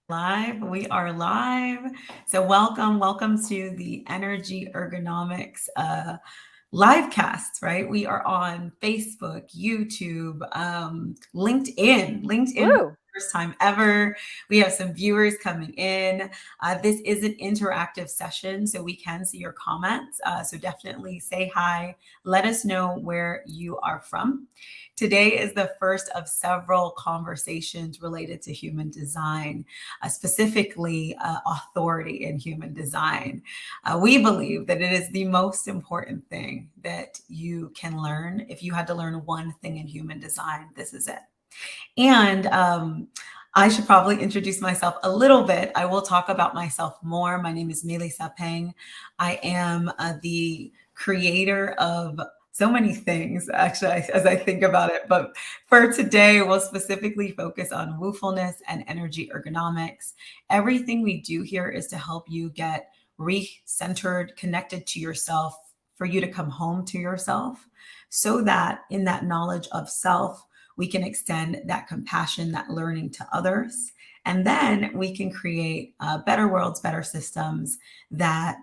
Live. We are live. So welcome to the Energy Ergonomics live cast, right? We are on Facebook, YouTube, LinkedIn for Woo! the first time ever. We have some viewers coming in. This is an interactive session, so we can see your comments. So definitely say hi. Let us know where you are from. Today is the first of several conversations related to human design, specifically authority in human design. We believe that it is the most important thing that you can learn. If you had to learn one thing in human design, this is it. And I should probably introduce myself a little bit. I will talk about myself more. My name is Mélissa Peng. I am the creator of so many things, actually, as I think about it. But for today, we'll specifically focus on woofulness and energy ergonomics. Everything we do here is to help you get re-centered, connected to yourself, for you to come home to yourself, so that in that knowledge of self, we can extend that compassion, that learning to others. And then we can create better worlds, better systems that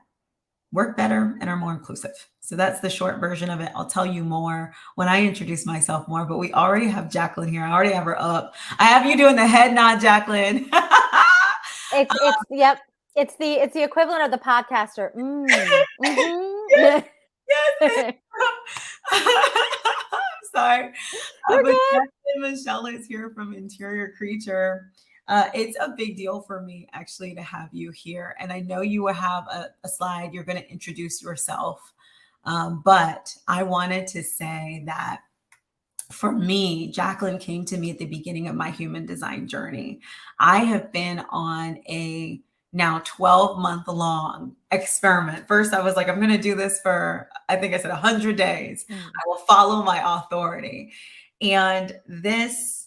work better and are more inclusive. So that's the short version of it. I'll tell you more when I introduce myself more, but we already have Jaclyn here. I already have her up. I have you doing the head nod, Jaclyn. Yep. It's the equivalent of the podcaster. Yes, yes. I'm sorry. You're But good. Jaclyn Michelle is here from Interior Creature. It's a big deal for me actually to have you here. And I know you will have a slide. You're going to introduce yourself. But I wanted to say that for me, Jaclyn came to me at the beginning of my human design journey. I have been on a now 12-month long experiment. First, I was like, I'm going to do this for, I think I said 100 days. Mm. I will follow my authority. And this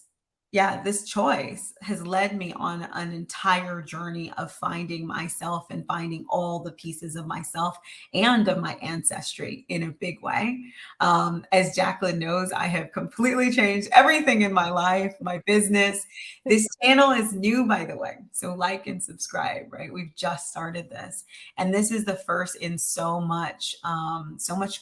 choice has led me on an entire journey of finding myself and finding all the pieces of myself and of my ancestry in a big way. As Jaclyn knows, I have completely changed everything in my life, my business. This channel is new, by the way. So like and subscribe, right? We've just started this. And this is the first in so much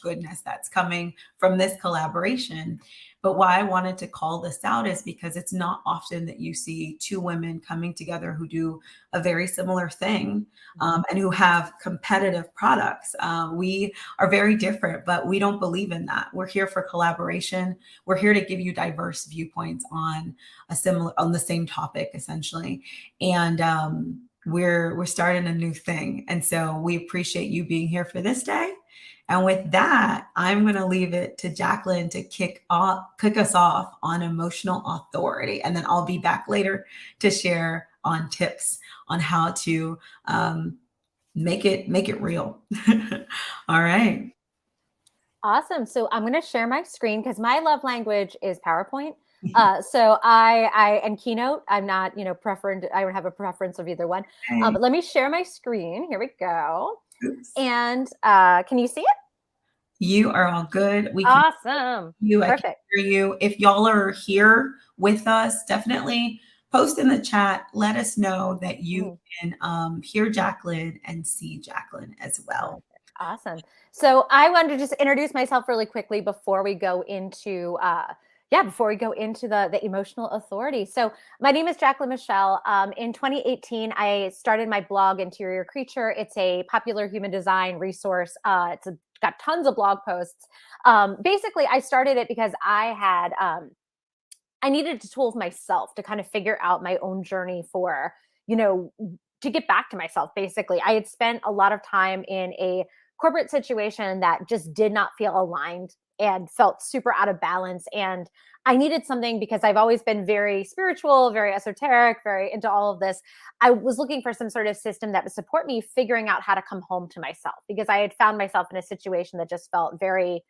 goodness that's coming from this collaboration. But why I wanted to call this out is because it's not often that you see two women coming together who do a very similar thing, and who have competitive products. We are very different, but we don't believe in that. We're here for collaboration. We're here to give you diverse viewpoints on the same topic, essentially. And we're starting a new thing. And so we appreciate you being here for this day. And with that, I'm going to leave it to Jaclyn to kick us off on emotional authority. And then I'll be back later to share on tips on how to make it real. All right. Awesome. So I'm going to share my screen because my love language is PowerPoint. So I and Keynote. I'm not, preferred. I don't have a preference of either one. Hey, But let me share my screen. Here we go. oops. And can you see it? You are all good. We can Awesome. hear you. I can Perfect. hear you. If y'all are here with us, definitely post in the chat. Let us know that you Mhm. can hear Jaclyn and see Jaclyn as well. Perfect. Awesome. So I wanted to just introduce myself really quickly before we go into the emotional authority. So my name is Jaclyn Michelle. In 2018, I started my blog Interior Creature. It's a popular human design resource. Got tons of blog posts. Basically, I started it because I needed to tools myself to kind of figure out my own journey for, you know, to get back to myself. Basically, I had spent a lot of time in a corporate situation that just did not feel aligned and felt super out of balance. And I needed something because I've always been very spiritual, very esoteric, very into all of this. I was looking for some sort of system that would support me figuring out how to come home to myself because I had found myself in a situation that just felt very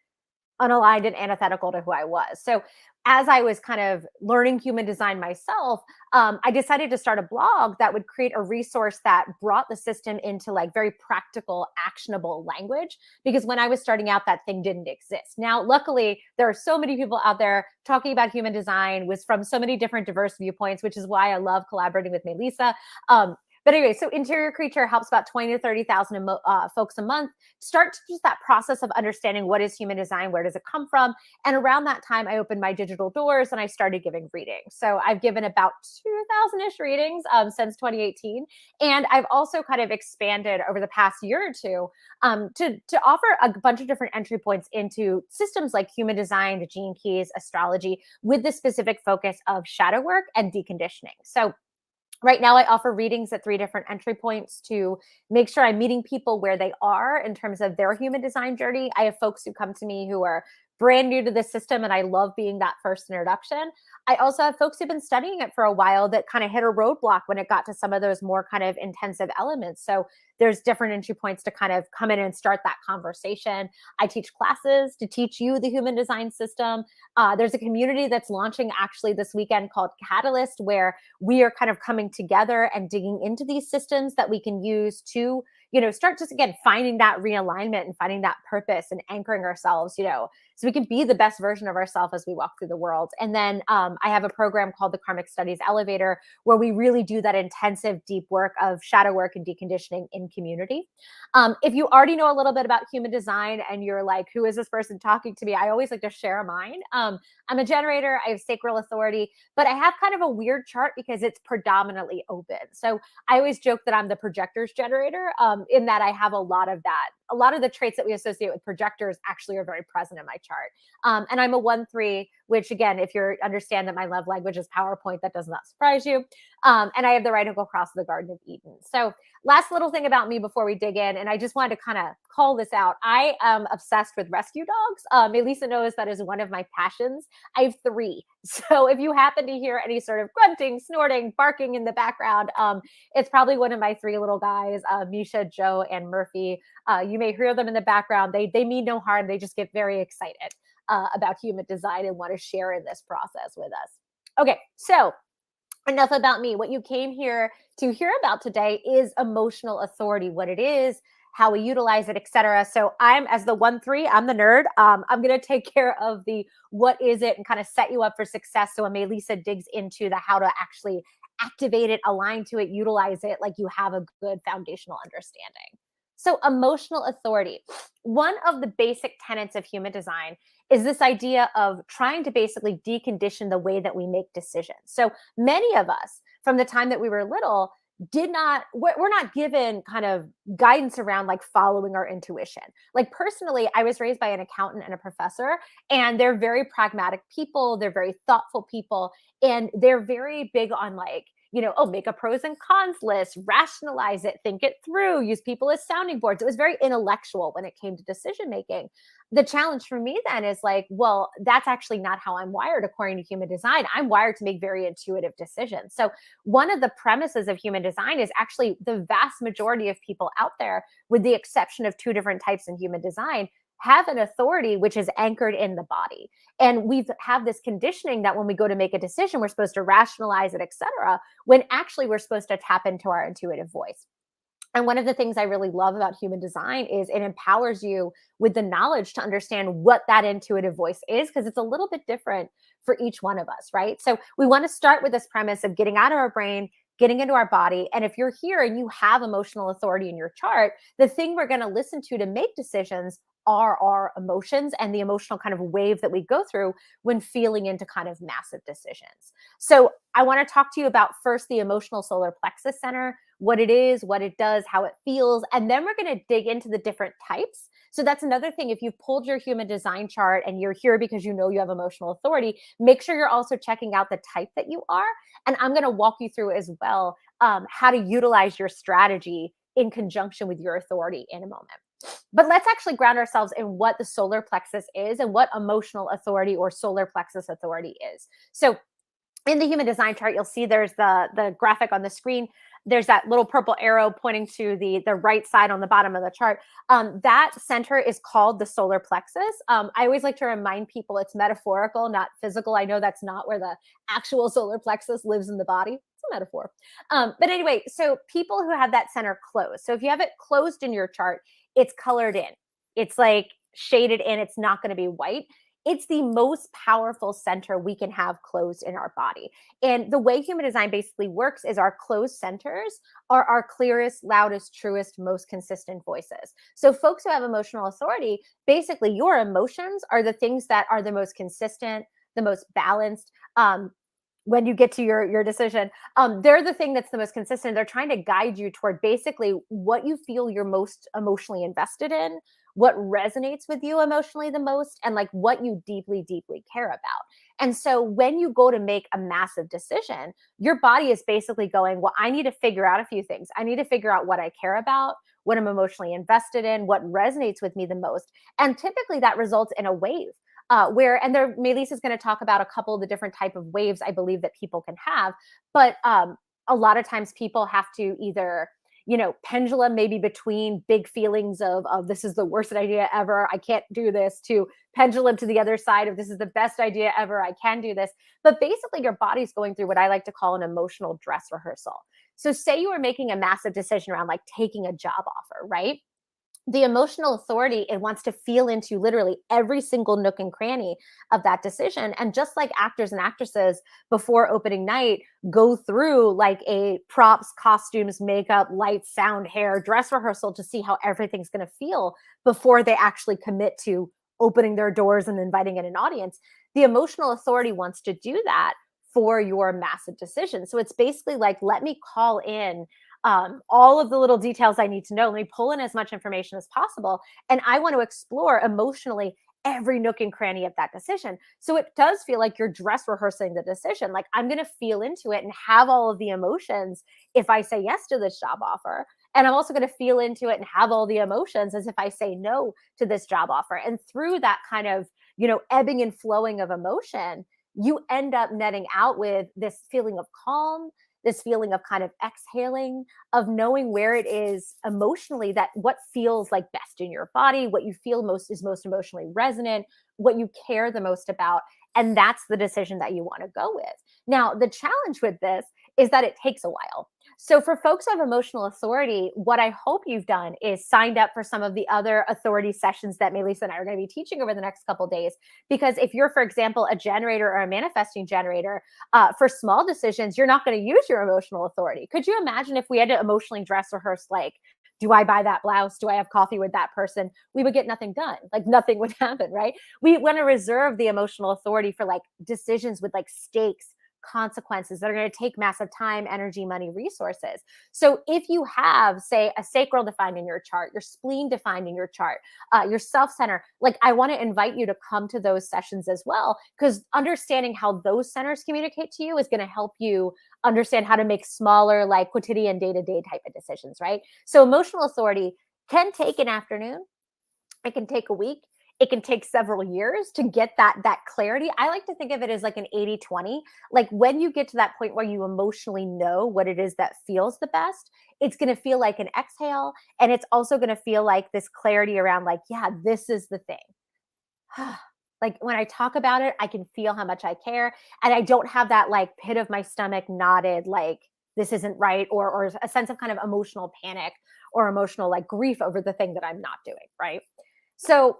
unaligned and antithetical to who I was. So as I was kind of learning human design myself, I decided to start a blog that would create a resource that brought the system into like very practical, actionable language. Because when I was starting out, that thing didn't exist. Now, luckily, there are so many people out there talking about human design with from so many different diverse viewpoints, which is why I love collaborating with Mélissa. But anyway, so Interior Creature helps about 20 to 30,000 folks a month start to just that process of understanding what is human design, where does it come from? And around that time, I opened my digital doors and I started giving readings. So I've given about 2,000-ish readings since 2018. And I've also kind of expanded over the past year or two to offer a bunch of different entry points into systems like human design, the gene keys, astrology, with the specific focus of shadow work and deconditioning. So right now, I offer readings at 3 different entry points to make sure I'm meeting people where they are in terms of their human design journey. I have folks who come to me who are brand new to the system, and I love being that first introduction. I also have folks who've been studying it for a while that kind of hit a roadblock when it got to some of those more kind of intensive elements. So there's different entry points to kind of come in and start that conversation. I teach classes to teach you the human design system. There's a community that's launching actually this weekend called Catalyst, where we are kind of coming together and digging into these systems that we can use to, start just again finding that realignment and finding that purpose and anchoring ourselves, so we can be the best version of ourselves as we walk through the world. And then I have a program called the Karmic Studies Elevator, where we really do that intensive, deep work of shadow work and deconditioning in community. If you already know a little bit about human design and you're like, who is this person talking to me? I always like to share mine. I'm a generator. I have sacral authority, but I have kind of a weird chart because it's predominantly open. So I always joke that I'm the projectors generator, in that I have a lot of that. A lot of the traits that we associate with projectors actually are very present in my chart. And I'm a 1-3, which again, if you understand that my love language is PowerPoint, that does not surprise you. And I have the right angle cross of the Garden of Eden. So last little thing about me before we dig in, and I just wanted to kind of call this out. I am obsessed with rescue dogs. Mélissa knows that is one of my passions. I have 3. So if you happen to hear any sort of grunting, snorting, barking in the background, it's probably one of my 3 little guys, Misha, Joe, and Murphy. You may hear them in the background. They mean no harm. They just get very excited about human design and want to share in this process with us. Okay, so enough about me. What you came here to hear about today is emotional authority, what it is, how we utilize it, etc. So I'm, as the 1-3, I'm the nerd. I'm going to take care of the what is it and kind of set you up for success. So when Mélissa digs into the how to actually activate it, align to it, utilize it, like you have a good foundational understanding. So emotional authority. One of the basic tenets of human design is this idea of trying to basically decondition the way that we make decisions. So many of us, from the time that we were little, we're not given kind of guidance around like following our intuition. Like personally, I was raised by an accountant and a professor, and they're very pragmatic people. They're very thoughtful people, and they're very big on like, make a pros and cons list, rationalize it, think it through, use people as sounding boards. It was very intellectual when it came to decision making. The challenge for me then is like, well, that's actually not how I'm wired according to human design. I'm wired to make very intuitive decisions. So one of the premises of human design is actually the vast majority of people out there, with the exception of 2 different types in human design, have an authority which is anchored in the body. And we've have this conditioning that when we go to make a decision, we're supposed to rationalize it, etc., when actually we're supposed to tap into our intuitive voice. And one of the things I really love about human design is it empowers you with the knowledge to understand what that intuitive voice is, because it's a little bit different for each one of us, right? So we want to start with this premise of getting out of our brain, getting into our body. And if you're here and you have emotional authority in your chart, the thing we're going to listen to make decisions are our emotions and the emotional kind of wave that we go through when feeling into kind of massive decisions. So I want to talk to you about first the emotional solar plexus center, what it is, what it does, how it feels, and then we're going to dig into the different types. So that's another thing. If you've pulled your human design chart and you're here because you know you have emotional authority, make sure you're also checking out the type that you are. And I'm going to walk you through as well how to utilize your strategy in conjunction with your authority in a moment. But let's actually ground ourselves in what the solar plexus is and what emotional authority or solar plexus authority is. So in the human design chart, you'll see there's the graphic on the screen. There's that little purple arrow pointing to the right side on the bottom of the chart. That center is called the solar plexus. I always like to remind people it's metaphorical, not physical. I know that's not where the actual solar plexus lives in the body. It's a metaphor. But anyway, so people who have that center closed. So if you have it closed in your chart, it's colored in. It's like shaded in. It's not going to be white. It's the most powerful center we can have closed in our body. And the way human design basically works is our closed centers are our clearest, loudest, truest, most consistent voices. So folks who have emotional authority, basically your emotions are the things that are the most consistent, the most balanced. When you get to your decision, they're the thing that's the most consistent. They're trying to guide you toward basically what you feel you're most emotionally invested in, what resonates with you emotionally the most, and like what you deeply, deeply care about. And so when you go to make a massive decision, your body is basically going, well, I need to figure out a few things. I need to figure out what I care about, what I'm emotionally invested in, what resonates with me the most. And typically that results in a wave. Mélissa is going to talk about a couple of the different type of waves I believe that people can have, but a lot of times people have to either pendulum maybe between big feelings of this is the worst idea ever, I can't do this, to pendulum to the other side of this is the best idea ever, I can do this. But basically your body's going through what I like to call an emotional dress rehearsal. So say you were making a massive decision around like taking a job offer, right? The emotional authority, it wants to feel into literally every single nook and cranny of that decision. And just like actors and actresses before opening night go through like a props, costumes, makeup, lights, sound, hair, dress rehearsal to see how everything's going to feel before they actually commit to opening their doors and inviting in an audience, the emotional authority wants to do that for your massive decision. So it's basically like, let me call in all of the little details I need to know. Let me pull in as much information as possible. And I want to explore emotionally every nook and cranny of that decision. So it does feel like you're dress rehearsing the decision. Like I'm going to feel into it and have all of the emotions if I say yes to this job offer. And I'm also going to feel into it and have all the emotions as if I say no to this job offer. And through that kind of, ebbing and flowing of emotion, you end up netting out with this feeling of calm, this feeling of kind of exhaling, of knowing where it is emotionally, that what feels like best in your body, what you feel is most emotionally resonant, what you care the most about. And that's the decision that you want to go with. Now, the challenge with this is that it takes a while. So for folks who have emotional authority, what I hope you've done is signed up for some of the other authority sessions that Mélissa and I are going to be teaching over the next couple of days. Because if you're, for example, a generator or a manifesting generator, for small decisions, you're not going to use your emotional authority. Could you imagine if we had to emotionally dress rehearse, like, do I buy that blouse? Do I have coffee with that person? We would get nothing done. Like nothing would happen, right? We want to reserve the emotional authority for like decisions with like stakes, consequences that are going to take massive time, energy, money, resources. So if you have, say, a sacral defined in your chart, your spleen defined in your chart, your self-center, like I want to invite you to come to those sessions as well, because understanding how those centers communicate to you is going to help you understand how to make smaller, like quotidian, day-to-day type of decisions, right? So emotional authority can take an afternoon. It can take a week. It can take several years to get that clarity. I like to think of it as like an 80-20. Like when you get to that point where you emotionally know what it is that feels the best, it's going to feel like an exhale. And it's also going to feel like this clarity around like, yeah, this is the thing. Like when I talk about it, I can feel how much I care. And I don't have that like pit of my stomach knotted, like this isn't right, or a sense of kind of emotional panic or emotional like grief over the thing that I'm not doing, right? So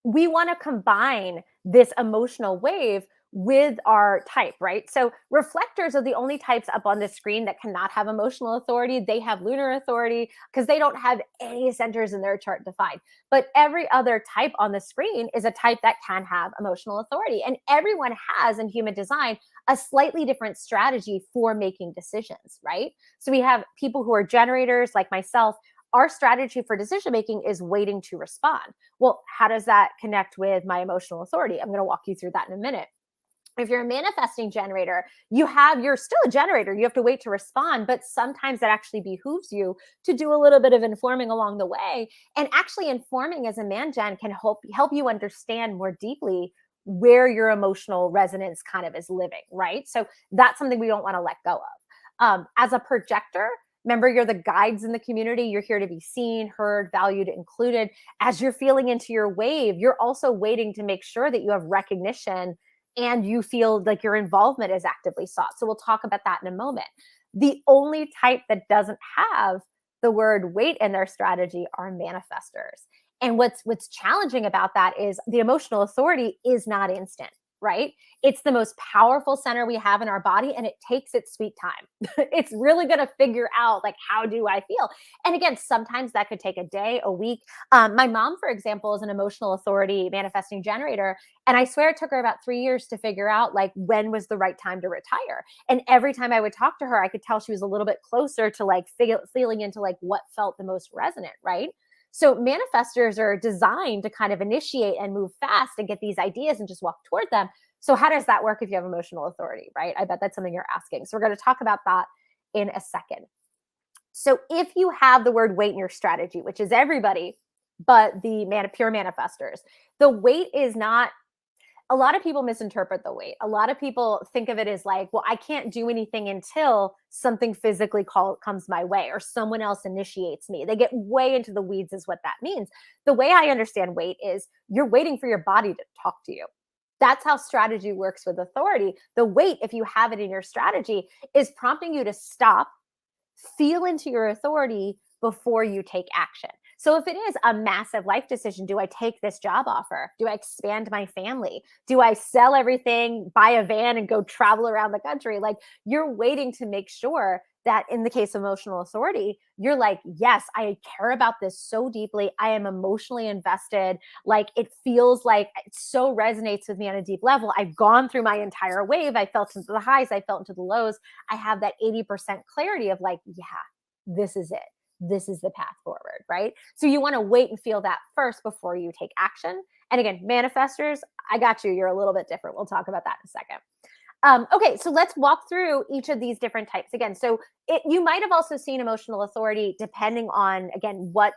we want to combine this emotional wave with our type, right? So reflectors are the only types up on the screen that cannot have emotional authority. They have lunar authority because they don't have any centers in their chart defined. But every other type on the screen is a type that can have emotional authority. And everyone has in human design a slightly different strategy for making decisions, right? So we have people who are generators like myself. Our strategy for decision making is waiting to respond. Well, how does that connect with my emotional authority? I'm going to walk you through that in a minute. If you're a manifesting generator, you're still a generator. You have to wait to respond, but sometimes that actually behooves you to do a little bit of informing along the way. And actually informing as a man gen can help you understand more deeply where your emotional resonance kind of is living, right? So that's something we don't want to let go of. As a projector, remember, you're the guides in the community. You're here to be seen, heard, valued, included. As you're feeling into your wave, you're also waiting to make sure that you have recognition and you feel like your involvement is actively sought. So we'll talk about that in a moment. The only type that doesn't have the word wait in their strategy are manifestors. And what's challenging about that is the emotional authority is not instant, right? It's the most powerful center we have in our body, and it takes its sweet time. It's really going to figure out, like, how do I feel? And again, sometimes that could take a day, a week. My mom, for example, is an emotional authority manifesting generator. And I swear it took her about 3 years to figure out, like, when was the right time to retire. And every time I would talk to her, I could tell she was a little bit closer to, like, feeling into, like, what felt the most resonant, right? So manifestors are designed to kind of initiate and move fast and get these ideas and just walk toward them. So how does that work if you have emotional authority, right? I bet that's something you're asking. So we're going to talk about that in a second. So if you have the word wait in your strategy, which is everybody but the pure manifestors, the wait is not, a lot of people misinterpret the wait. A lot of people think of it as like, well, I can't do anything until something physically comes my way or someone else initiates me. They get way into the weeds is what that means. The way I understand wait is you're waiting for your body to talk to you. That's how strategy works with authority. The wait, if you have it in your strategy, is prompting you to stop, feel into your authority before you take action. So if it is a massive life decision, do I take this job offer? Do I expand my family? Do I sell everything, buy a van and go travel around the country? Like, you're waiting to make sure that in the case of emotional authority, you're like, yes, I care about this so deeply. I am emotionally invested. Like, it feels like it so resonates with me on a deep level. I've gone through my entire wave. I felt into the highs. I felt into the lows. I have that 80% clarity of like, yeah, this is it. This is the path forward, right? So you want to wait and feel that first before you take action. And again, manifestors, I got you. You're a little bit different. We'll talk about that in a second. Okay, so let's walk through each of these different types again. So you might have also seen emotional authority depending on, again, what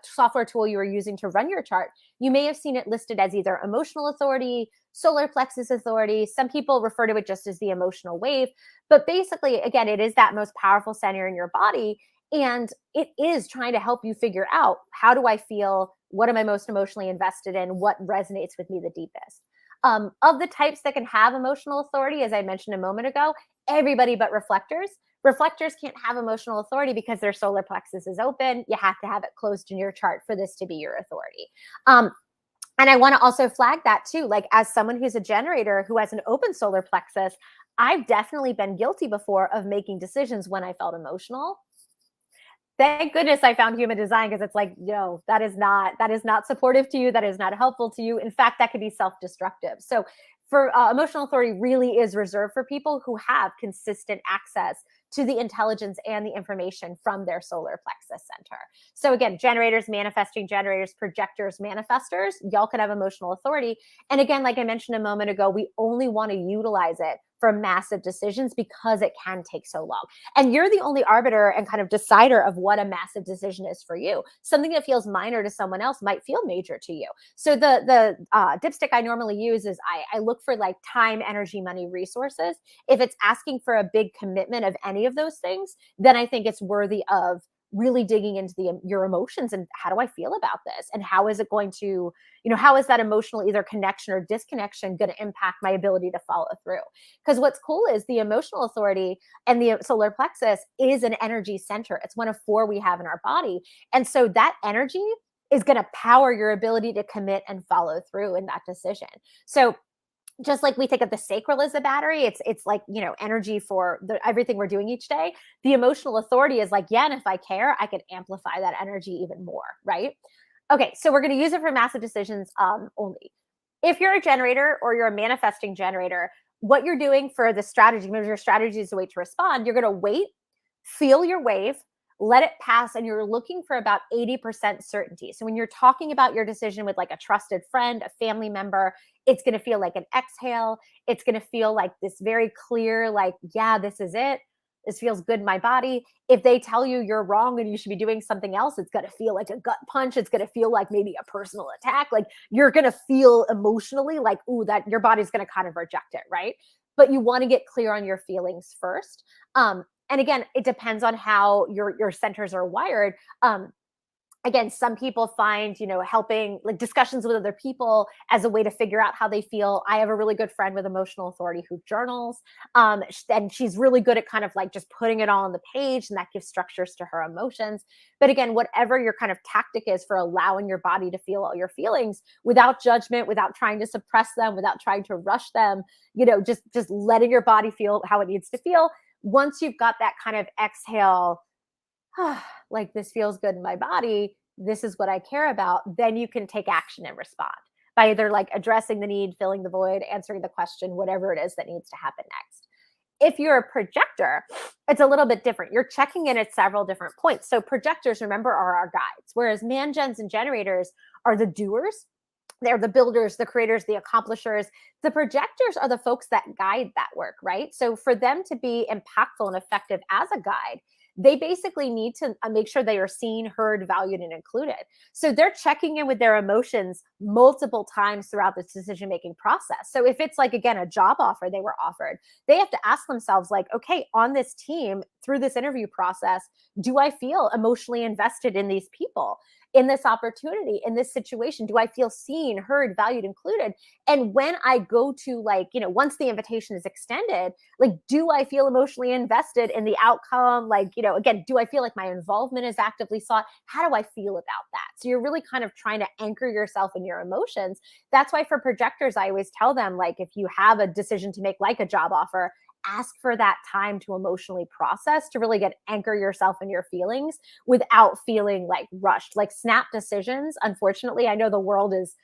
software tool you are using to run your chart. You may have seen it listed as either emotional authority, solar plexus authority. Some people refer to it just as the emotional wave. But basically, again, it is that most powerful center in your body. And it is trying to help you figure out, how do I feel? What am I most emotionally invested in? What resonates with me the deepest? Of the types that can have emotional authority, as I mentioned a moment ago, everybody but reflectors. Reflectors can't have emotional authority because their solar plexus is open. You have to have it closed in your chart for this to be your authority. And I want to also flag that too, like, as someone who's a generator who has an open solar plexus, I've definitely been guilty before of making decisions when I felt emotional. Thank goodness I found human design, because it's like, no, that is not supportive to you. That is not helpful to you. In fact, that could be self-destructive. So for emotional authority really is reserved for people who have consistent access to the intelligence and the information from their solar plexus center. So again, generators, manifesting generators, projectors, manifestors, y'all can have emotional authority. And again, like I mentioned a moment ago, we only want to utilize it for massive decisions because it can take so long. And you're the only arbiter and kind of decider of what a massive decision is for you. Something that feels minor to someone else might feel major to you. So the dipstick I normally use is I look for like time, energy, money, resources. If it's asking for a big commitment of any of those things, then I think it's worthy of really digging into your emotions and how do I feel about this? And how is it going to, how is that emotional either connection or disconnection going to impact my ability to follow through? Because what's cool is the emotional authority and the solar plexus is an energy center. It's one of 4 we have in our body. And so that energy is going to power your ability to commit and follow through in that decision. So just like we think of the sacral as a battery, it's like, energy for everything we're doing each day. The emotional authority is like, yeah, and if I care, I can amplify that energy even more, right? Okay, so we're going to use it for massive decisions only. If you're a generator or you're a manifesting generator, what you're doing for the strategy, maybe your strategy is the way to respond, you're going to wait, feel your wave, let it pass, and you're looking for about 80% certainty. So when you're talking about your decision with like a trusted friend, a family member, it's going to feel like an exhale. It's going to feel like this very clear, like, yeah, this is it. This feels good in my body. If they tell you you're wrong and you should be doing something else, it's going to feel like a gut punch. It's going to feel like maybe a personal attack. Like you're going to feel emotionally like, ooh, that your body's going to kind of reject it, right? But you want to get clear on your feelings first. And again, it depends on how your centers are wired. Again, some people find, helping like discussions with other people as a way to figure out how they feel. I have a really good friend with emotional authority who journals. And she's really good at kind of like just putting it all on the page, and that gives structures to her emotions. But again, whatever your kind of tactic is for allowing your body to feel all your feelings without judgment, without trying to suppress them, without trying to rush them, just letting your body feel how it needs to feel. Once you've got that kind of exhale, like this feels good in my body, this is what I care about, then you can take action and respond by either like addressing the need, filling the void, answering the question, whatever it is that needs to happen next. If you're a projector, it's a little bit different. You're checking in at several different points. So projectors, remember, are our guides, whereas man-gens and generators are the doers. They're the builders, the creators, the accomplishers. The projectors are the folks that guide that work, right? So for them to be impactful and effective as a guide, they basically need to make sure they are seen, heard, valued, and included. So they're checking in with their emotions multiple times throughout the decision-making process. So if it's like, again, a job offer they were offered, they have to ask themselves like, okay, on this team, through this interview process, do I feel emotionally invested in these people? In this opportunity, in this situation? Do I feel seen, heard, valued, included? And when I go to like, once the invitation is extended, like, do I feel emotionally invested in the outcome? Like, again, do I feel like my involvement is actively sought? How do I feel about that? So you're really kind of trying to anchor yourself in your emotions. That's why for projectors, I always tell them, like, if you have a decision to make, like a job offer, ask for that time to emotionally process, to really anchor yourself in your feelings without feeling like rushed. Like snap decisions, unfortunately, I know the world is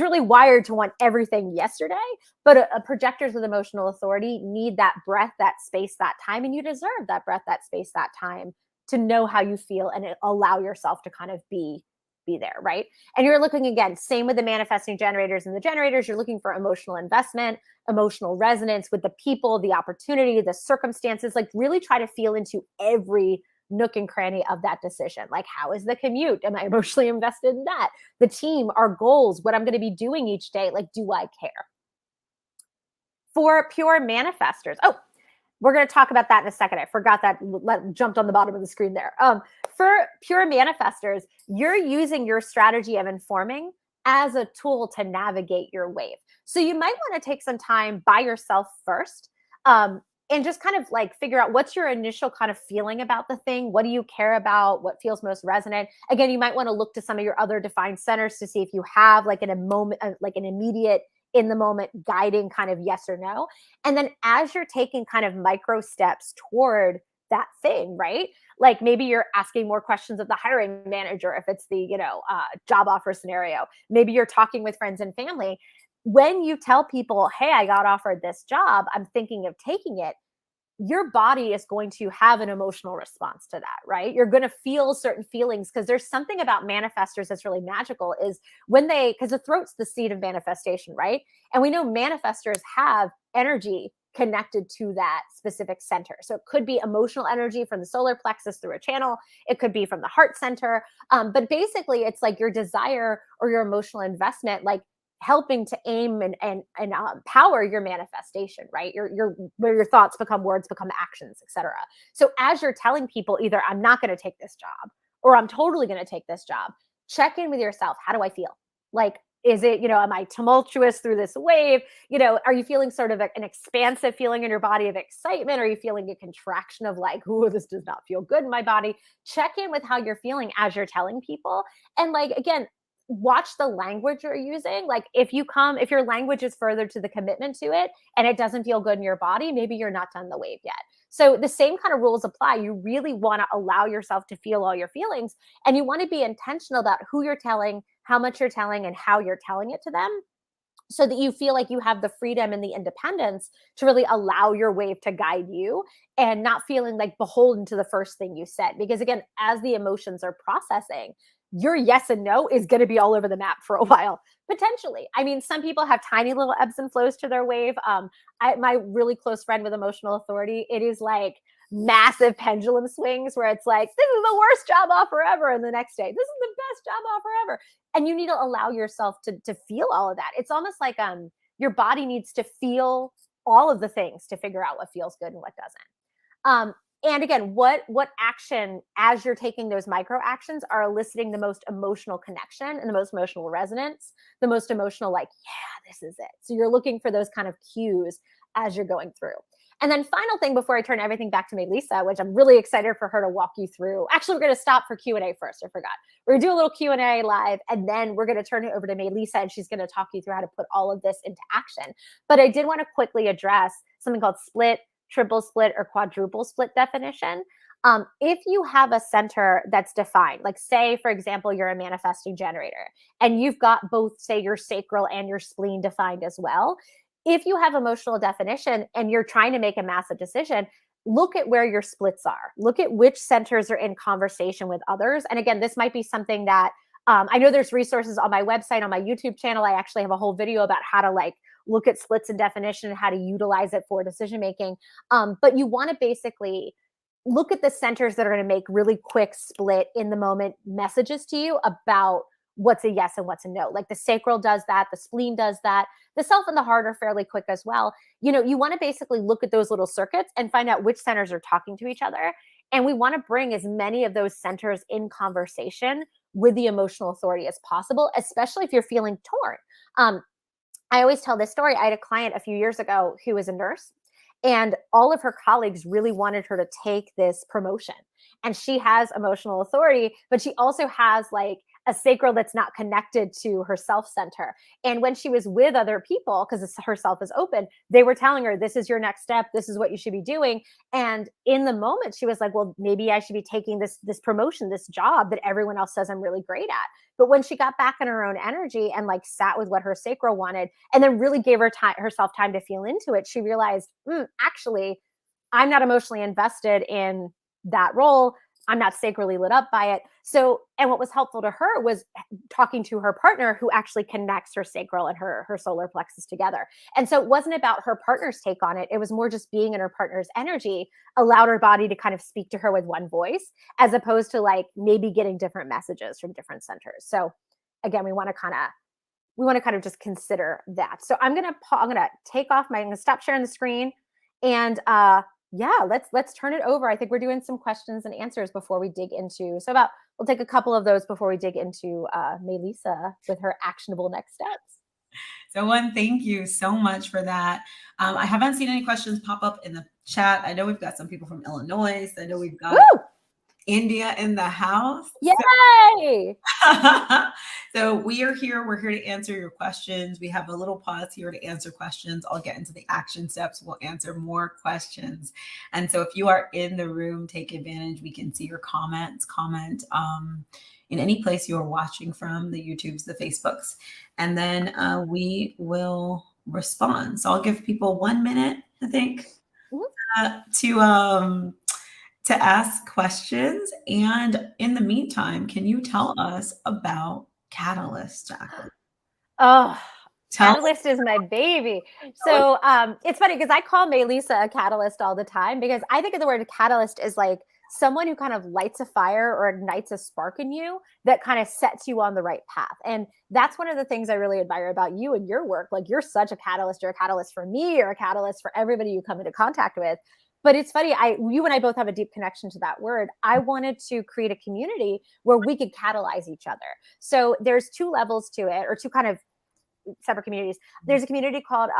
really wired to want everything yesterday, but projectors with emotional authority need that breath, that space, that time, and you deserve that breath, that space, that time to know how you feel and allow yourself to kind of be there, right? And you're looking, again, same with the manifesting generators and the generators, you're looking for emotional investment, emotional resonance with the people, the opportunity, the circumstances. Like really try to feel into every nook and cranny of that decision. Like, how is the commute? Am I emotionally invested in that? The team, our goals, what I'm going to be doing each day. Like, do I care? For pure manifestors, we're going to talk about that in a second. I forgot that, jumped on the bottom of the screen there. For pure manifestors, you're using your strategy of informing as a tool to navigate your wave. So you might want to take some time by yourself first, and just kind of like figure out what's your initial kind of feeling about the thing. What do you care about? What feels most resonant? Again, you might want to look to some of your other defined centers to see if you have like in a moment, like an immediate in the moment guiding kind of yes or no. And then as you're taking kind of micro steps toward that thing, right? Like maybe you're asking more questions of the hiring manager if it's the, job offer scenario. Maybe you're talking with friends and family. When you tell people, hey, I got offered this job, I'm thinking of taking it, your body is going to have an emotional response to that, right? You're going to feel certain feelings because there's something about manifestors that's really magical is when because the throat's the seat of manifestation, right? And we know manifestors have energy connected to that specific center. So it could be emotional energy from the solar plexus through a channel. It could be from the heart center. But basically it's like your desire or your emotional investment, like helping to aim and power your manifestation, right? Where your thoughts become words, become actions, etc. So as you're telling people either I'm not going to take this job or I'm totally going to take this job, check in with yourself. How do I feel? Like, is it, am I tumultuous through this wave? Are you feeling sort of an expansive feeling in your body of excitement? Are you feeling a contraction of like, ooh, this does not feel good in my body? Check in with how you're feeling as you're telling people. And like, again, watch the language you're using. Like if your language is further to the commitment to it and it doesn't feel good in your body, maybe you're not done the wave yet. So the same kind of rules apply. You really want to allow yourself to feel all your feelings, and you want to be intentional about who you're telling, how much you're telling, and how you're telling it to them, so that you feel like you have the freedom and the independence to really allow your wave to guide you and not feeling like beholden to the first thing you said. Because again, as the emotions are processing, your yes and no is going to be all over the map for a while, potentially. I mean, some people have tiny little ebbs and flows to their wave. My really close friend with emotional authority, it is like massive pendulum swings where it's like, this is the worst job offer ever. And the next day, this is the best job offer ever. And you need to allow yourself to feel all of that. It's almost like your body needs to feel all of the things to figure out what feels good and what doesn't. And again, what action, as you're taking those micro actions, are eliciting the most emotional connection and the most emotional resonance, the most emotional, like, yeah, this is it. So you're looking for those kind of cues as you're going through. And then final thing before I turn everything back to Mélissa, which I'm really excited for her to walk you through. Actually, we're going to stop for Q&A first. I forgot. We're going to do a little Q&A live, and then we're going to turn it over to Mélissa, and she's going to talk you through how to put all of this into action. But I did want to quickly address something called split, triple split, or quadruple split definition. If you have a center that's defined, like say, for example, you're a manifesting generator and you've got both, say, your sacral and your spleen defined as well. If you have emotional definition and you're trying to make a massive decision, look at where your splits are. Look at which centers are in conversation with others. And again, this might be something that I know there's resources on my website, on my YouTube channel. I actually have a whole video about how to like look at splits and definition and how to utilize it for decision making. But you want to basically look at the centers that are going to make really quick split in the moment messages to you about what's a yes and what's a no. Like the sacral does that, the spleen does that, the self and the heart are fairly quick as well. You know, you want to basically look at those little circuits and find out which centers are talking to each other. And we want to bring as many of those centers in conversation with the emotional authority as possible, especially if you're feeling torn. I always tell this story. I had a client a few years ago who was a nurse, and all of her colleagues really wanted her to take this promotion. And she has emotional authority, but she also has like a sacral that's not connected to her self center. And when she was with other people, because her self is open, they were telling her, this is your next step. This is what you should be doing. And in the moment, she was like, well, maybe I should be taking this promotion, this job that everyone else says I'm really great at. But when she got back in her own energy and like sat with what her sacral wanted and then really gave herself time to feel into it, she realized, actually, I'm not emotionally invested in that role. I'm not sacrally lit up by it. So, and what was helpful to her was talking to her partner who actually connects her sacral and her solar plexus together. And so it wasn't about her partner's take on it. It was more just being in her partner's energy allowed her body to kind of speak to her with one voice, as opposed to like maybe getting different messages from different centers. So again, we want to kind of just consider that. So I'm going to take off I'm going to stop sharing the screen, and yeah, let's turn it over. I think we're doing some questions and answers before we dig into. We'll take a couple of those before we dig into Mélissa with her actionable next steps. So thank you so much for that. I haven't seen any questions pop up in the chat. I know we've got some people from Illinois. I know we've got India in the house. Yay! So we are here. We're here to answer your questions. We have a little pause here to answer questions. I'll get into the action steps. We'll answer more questions. And so if you are in the room, take advantage. We can see your comments. Comment in any place you are watching from, the YouTubes, the Facebooks. And then we will respond. So I'll give people 1 minute, I think, to ask questions. And in the meantime, can you tell us about Catalyst, Jaclyn? Oh, Catalyst is my baby. So it's funny because I call Mélissa a catalyst all the time, because I think of the word catalyst as like someone who kind of lights a fire or ignites a spark in you that kind of sets you on the right path. And that's one of the things I really admire about you and your work. Like, you're such a catalyst. You're a catalyst for me. You're a catalyst for everybody you come into contact with. But it's funny, you and I both have a deep connection to that word. I wanted to create a community where we could catalyze each other. So there's 2 levels to it, or 2 kind of separate communities. There's a community called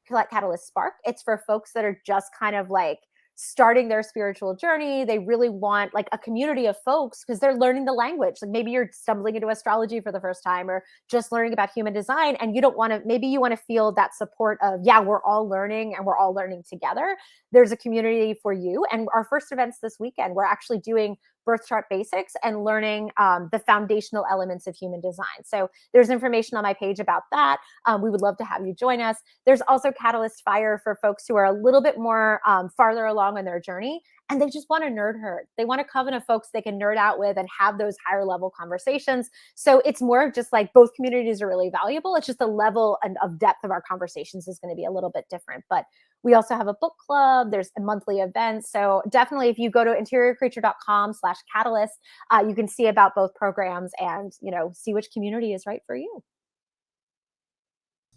Catalyst Spark. It's for folks that are just kind of like starting their spiritual journey. They really want like a community of folks because they're learning the language. Like maybe you're stumbling into astrology for the first time, or just learning about human design, and you don't want to, maybe you want to feel that support of, yeah, we're all learning and we're all learning together. There's a community for you. And our first events this weekend, we're actually doing birth chart basics and learning the foundational elements of human design. So there's information on my page about that. We would love to have you join us. There's also Catalyst Fire for folks who are a little bit more farther along on their journey and they just want to nerd herd. They want a coven of folks they can nerd out with and have those higher level conversations. So it's more of just like both communities are really valuable. It's just the level of depth of our conversations is going to be a little bit different. But we also have a book club. There's a monthly event. So definitely if you go to interiorcreature.com/catalyst, you can see about both programs and, see which community is right for you.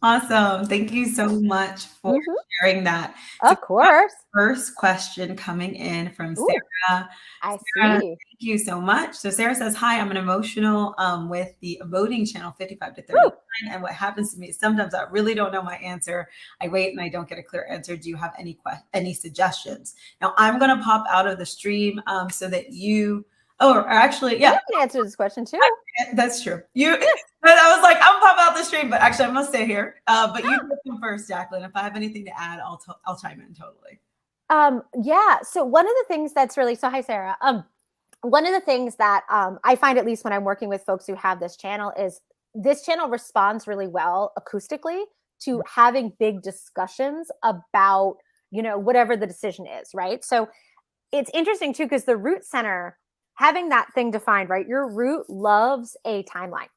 Awesome. Thank you so much for sharing that. So Of course. first question coming in from Ooh, Sarah. I Sarah, see. thank you so much. So Sarah says, hi, I'm an emotional with the voting channel 55 to Woo. 39. And what happens to me is sometimes I really don't know my answer. I wait and I don't get a clear answer. Do you have any suggestions? Now I'm going to pop out of the stream so that you, or actually, yeah. You can answer this question too. That's true. I was like, I'm pop out the stream, but actually, I'm gonna stay here. But you go first, Jaclyn. If I have anything to add, I'll chime in totally. Yeah. So one of the things that's really hi, Sarah. One of the things that I find, at least when I'm working with folks who have this channel, is this channel responds really well acoustically to having big discussions about, whatever the decision is, right? So it's interesting too, because the root center, having that thing defined, right? Your root loves a timeline.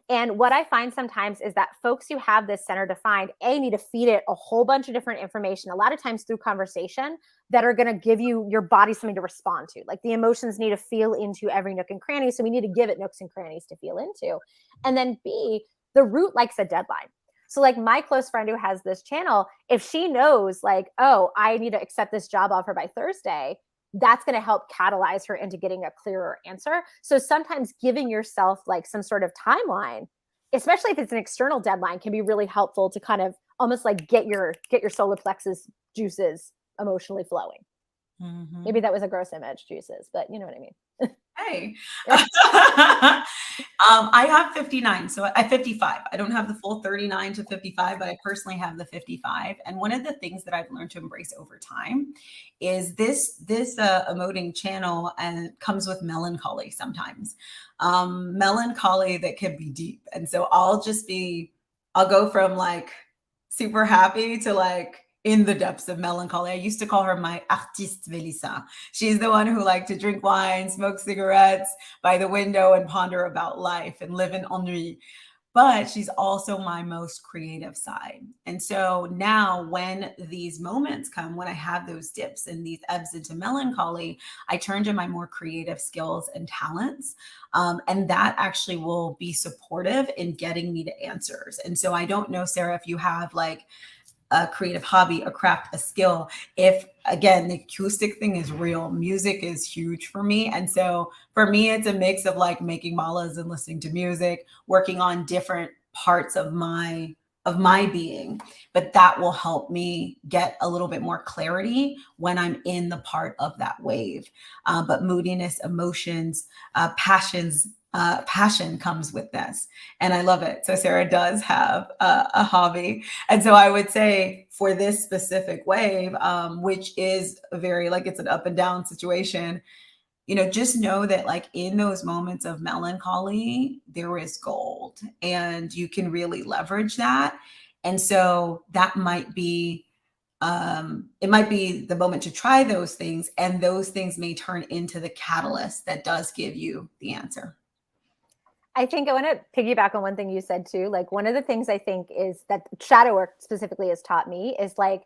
And what I find sometimes is that folks who have this center defined, need to feed it a whole bunch of different information, a lot of times through conversation, that are going to give your body something to respond to. Like the emotions need to feel into every nook and cranny. So we need to give it nooks and crannies to feel into. And then B, the root likes a deadline. So like my close friend who has this channel, if she knows like, oh, I need to accept this job offer by Thursday, that's going to help catalyze her into getting a clearer answer. So sometimes giving yourself like some sort of timeline, especially if it's an external deadline, can be really helpful to kind of almost like get your solar plexus juices emotionally flowing. Mm-hmm. Maybe that was a gross image, juices, but you know what I mean. Hey, I have 59, so I 55. I don't have the full 39 to 55, but I personally have the 55. And one of the things that I've learned to embrace over time is this emoting channel, and it comes with melancholy sometimes. Melancholy that can be deep. And so I'll go from like super happy to like in the depths of melancholy. I used to call her my artiste Mélissa. She's the one who liked to drink wine, smoke cigarettes by the window, and ponder about life and live in ennui. But she's also my most creative side. And so now when these moments come, when I have those dips and these ebbs into melancholy, I turn to my more creative skills and talents. And that actually will be supportive in getting me to answers. And so I don't know, Sarah, if you have like a creative hobby, a craft, a skill. If again, the acoustic thing is real, music is huge for me. And so for me, it's a mix of like making malas and listening to music, working on different parts of my being, but that will help me get a little bit more clarity when I'm in the part of that wave. But moodiness, emotions, passion comes with this, and I love it. So Sarah does have a hobby, and so I would say for this specific wave, which is very like it's an up and down situation, just know that like in those moments of melancholy, there is gold, and you can really leverage that. And so that might be it might be the moment to try those things, and those things may turn into the catalyst that does give you the answer. I think I want to piggyback on one thing you said too. Like one of the things I think is that shadow work specifically has taught me is like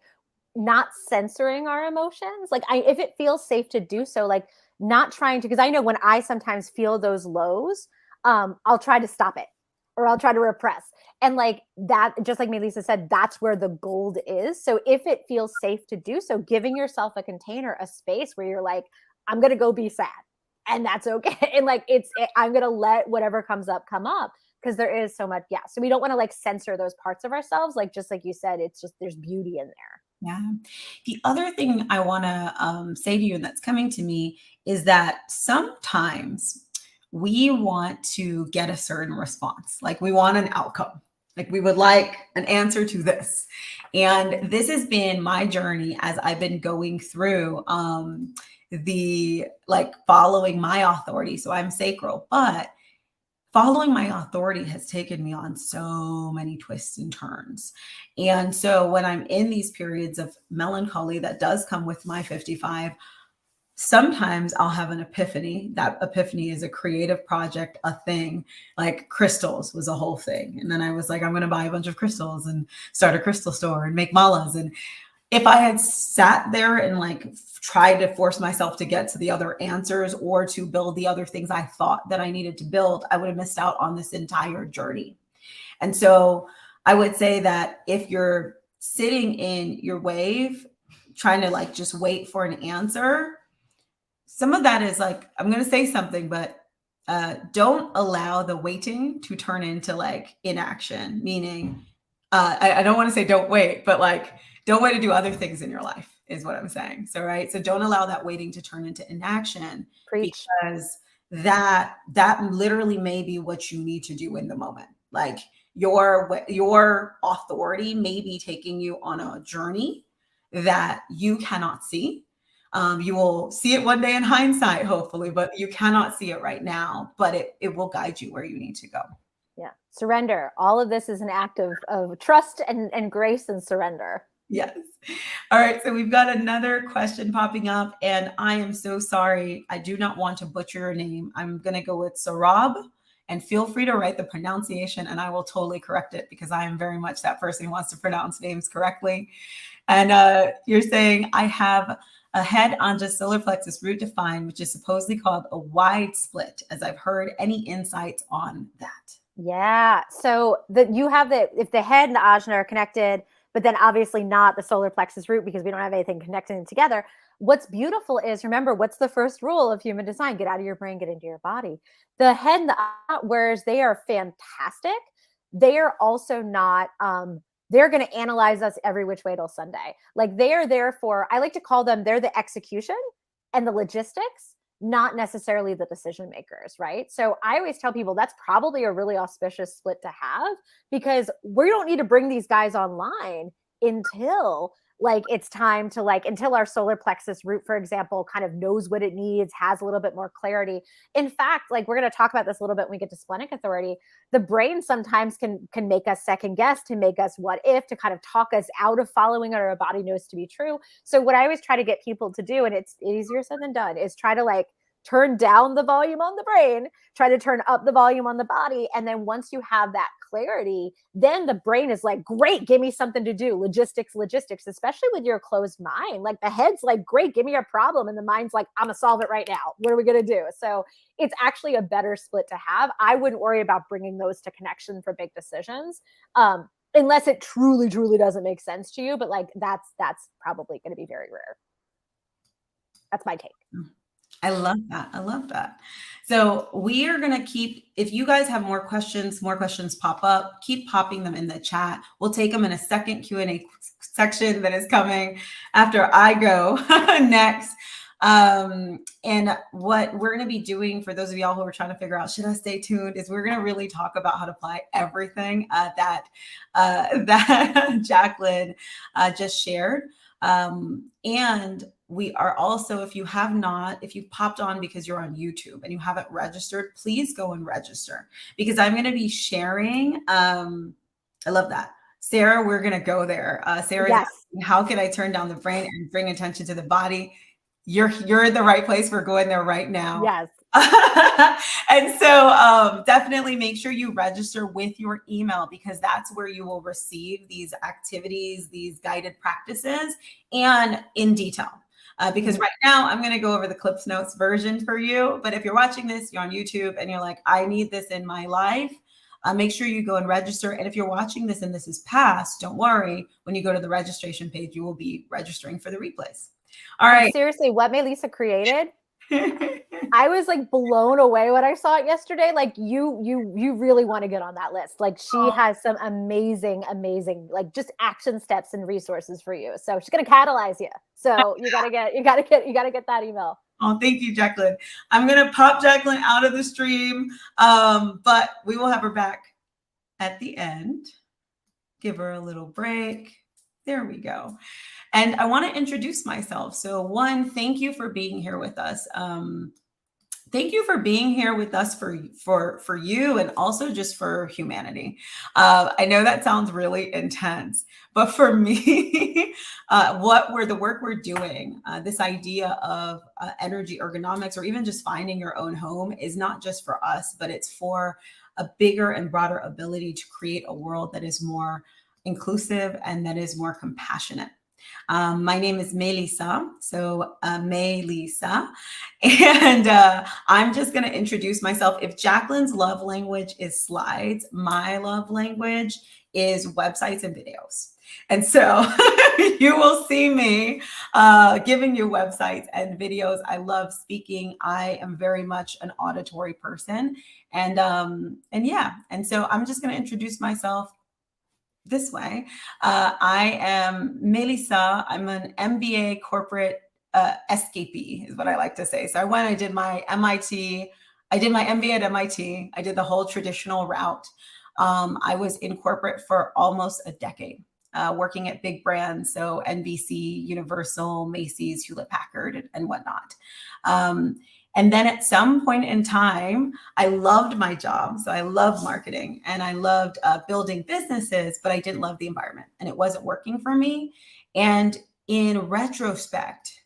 not censoring our emotions. Like if it feels safe to do so, like not trying to, because I know when I sometimes feel those lows, I'll try to stop it or I'll try to repress. And like that, just like Mélissa said, that's where the gold is. So if it feels safe to do so, giving yourself a container, a space where you're like, I'm going to go be sad. And that's okay. And like, I'm going to let whatever comes up come up, because there is so much. Yeah. So we don't want to like censor those parts of ourselves. Like, just like you said, it's just, there's beauty in there. Yeah. The other thing I want to say to you, and that's coming to me, is that sometimes we want to get a certain response. Like we want an outcome. Like we would like an answer to this. And this has been my journey as I've been going through the like following my authority. So I'm sacral, but following my authority has taken me on so many twists and turns. And so when I'm in these periods of melancholy that does come with my 55, Sometimes I'll have an epiphany. That epiphany is a creative project, a thing. Like crystals was a whole thing. And then I was like, I'm going to buy a bunch of crystals and start a crystal store and make malas. And if I had sat there and like tried to force myself to get to the other answers or to build the other things I thought that I needed to build, I would have missed out on this entire journey. And so I would say that if you're sitting in your wave, trying to like just wait for an answer, some of that is like, I'm going to say something, but don't allow the waiting to turn into like inaction, meaning I don't want to say don't wait, but like don't wait to do other things in your life is what I'm saying. So, right. So don't allow that waiting to turn into inaction. Preach. Because that literally may be what you need to do in the moment. Like your authority may be taking you on a journey that you cannot see. You will see it one day in hindsight, hopefully, but you cannot see it right now, but it will guide you where you need to go. Yeah. Surrender. All of this is an act of trust and grace and surrender. Yes. All right. So we've got another question popping up, and I am so sorry. I do not want to butcher your name. I'm going to go with Sarab, and feel free to write the pronunciation and I will totally correct it because I am very much that person who wants to pronounce names correctly. And you're saying, I have a head on just solar plexus root defined, which is supposedly called a wide split, as I've heard. Any insights on that? Yeah. So you have if the head and the ajna are connected, but then obviously not the solar plexus root because we don't have anything connecting them together. What's beautiful is, remember, what's the first rule of human design? Get out of your brain, get into your body. The head and the ajna, whereas they are fantastic, they are also not, they're going to analyze us every which way till Sunday. Like they are there for, I like to call them, they're the execution and the logistics, not necessarily the decision makers, right? So I always tell people that's probably a really auspicious split to have because we don't need to bring these guys online until like it's time to like, until our solar plexus root, for example, kind of knows what it needs, has a little bit more clarity. In fact, like we're going to talk about this a little bit when we get to splenic authority. The brain sometimes can make us second guess, to make us what if, to kind of talk us out of following what our body knows to be true. So what I always try to get people to do, and it's easier said than done, is try to like turn down the volume on the brain, try to turn up the volume on the body. And then once you have that clarity, then the brain is like, great, give me something to do. Logistics, especially with your closed mind. Like the head's like, great, give me a problem. And the mind's like, I'm gonna solve it right now. What are we gonna do? So it's actually a better split to have. I wouldn't worry about bringing those to connection for big decisions. Unless it truly, truly doesn't make sense to you. But like that's probably going to be very rare. That's my take. I love that. I love that. So we are going to keep, if you guys have more questions pop up, keep popping them in the chat. We'll take them in a second Q&A section that is coming after I go next. And what we're going to be doing for those of y'all who are trying to figure out, should I stay tuned, is we're going to really talk about how to apply everything that Jaclyn just shared. And we are also, if you've popped on because you're on YouTube and you haven't registered, please go and register because I'm going to be sharing. I love that. Sarah, we're going to go there. Sarah, yes. How can I turn down the brain and bring attention to the body? You're in the right place. We're going there right now. Yes. And so definitely make sure you register with your email because that's where you will receive these activities, these guided practices, and in detail. Because right now I'm going to go over the Clips Notes version for you. But if you're watching this, you're on YouTube and you're like, I need this in my life, make sure you go and register. And if you're watching this and this is past, don't worry. When you go to the registration page, you will be registering for the replays. All right. And seriously, what Mélissa created, I was like blown away when I saw it yesterday. Like you really want to get on that list. Like she has some amazing, like just action steps and resources for you. So she's going to catalyze you. So you got to get that email. Oh, thank you, Jaclyn. I'm going to pop Jaclyn out of the stream. But we will have her back at the end. Give her a little break. There we go. And I want to introduce myself. So one, thank you for being here with us. Thank you for being here with us for you and also just for humanity. I know that sounds really intense, but for me, the work we're doing, this idea of energy ergonomics, or even just finding your own home, is not just for us, but it's for a bigger and broader ability to create a world that is more inclusive and that is more compassionate. My name is Mélissa, so Mélissa, and I'm just going to introduce myself. If Jaclyn's love language is slides, my love language is websites and videos. And so you will see me giving you websites and videos. I love speaking. I am very much an auditory person, and yeah. And so I'm just going to introduce myself this way. I am Mélissa. I'm an MBA corporate escapee, is what I like to say. So I did my MIT. I did my MBA at MIT. I did the whole traditional route. I was in corporate for almost a decade, working at big brands, so NBC, Universal, Macy's, Hewlett Packard, and whatnot. And then at some point in time, I loved my job. So I loved marketing and I loved building businesses, but I didn't love the environment and it wasn't working for me. And in retrospect,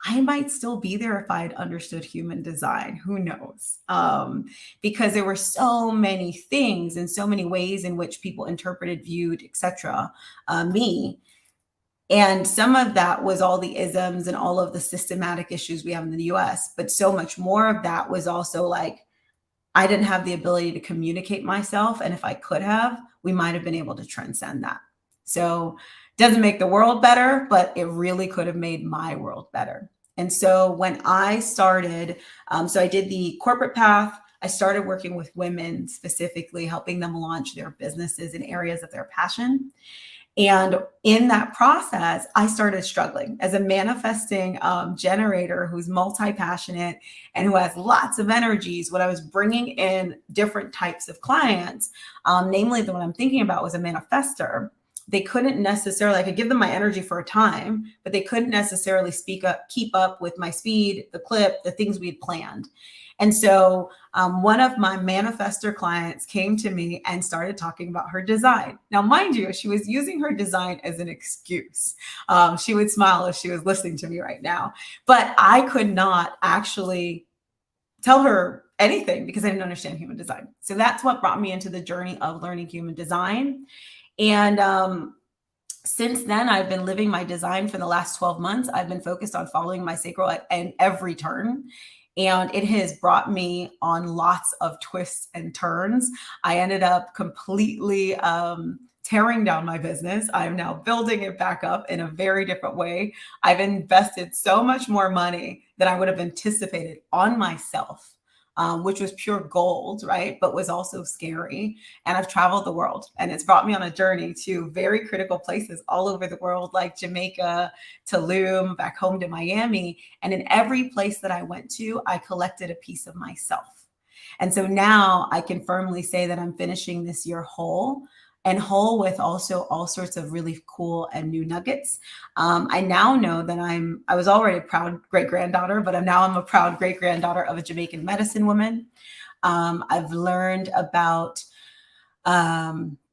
I might still be there if I had understood human design. Who knows? Because there were so many things and so many ways in which people interpreted, viewed, etc. Me. And some of that was all the isms and all of the systematic issues we have in the US. But so much more of that was also like, I didn't have the ability to communicate myself. And if I could have, we might have been able to transcend that. So it doesn't make the world better, but it really could have made my world better. And so when I started, so I did the corporate path. I started working with women, specifically helping them launch their businesses in areas of their passion. And in that process, I started struggling as a manifesting generator who's multi-passionate and who has lots of energies. When I was bringing in different types of clients, namely the one I'm thinking about was a manifester. They couldn't necessarily, I could give them my energy for a time, but they couldn't necessarily keep up with my speed, the clip, the things we had planned. And so one of my manifestor clients came to me and started talking about her design. Now, mind you, she was using her design as an excuse. She would smile if she was listening to me right now, but I could not actually tell her anything because I didn't understand human design. So that's what brought me into the journey of learning human design. And since then, I've been living my design for the last 12 months. I've been focused on following my sacral at every turn. And it has brought me on lots of twists and turns. I ended up completely tearing down my business. I'm now building it back up in a very different way. I've invested so much more money than I would have anticipated on myself. Which was pure gold, right? But was also scary. And I've traveled the world and it's brought me on a journey to very critical places all over the world, like Jamaica, Tulum, back home to Miami. And in every place that I went to, I collected a piece of myself. And so now I can firmly say that I'm finishing this year whole, and whole with also all sorts of really cool and new nuggets. I now know that I was already a proud great-granddaughter, but I'm a proud great-granddaughter of a Jamaican medicine woman. I've learned about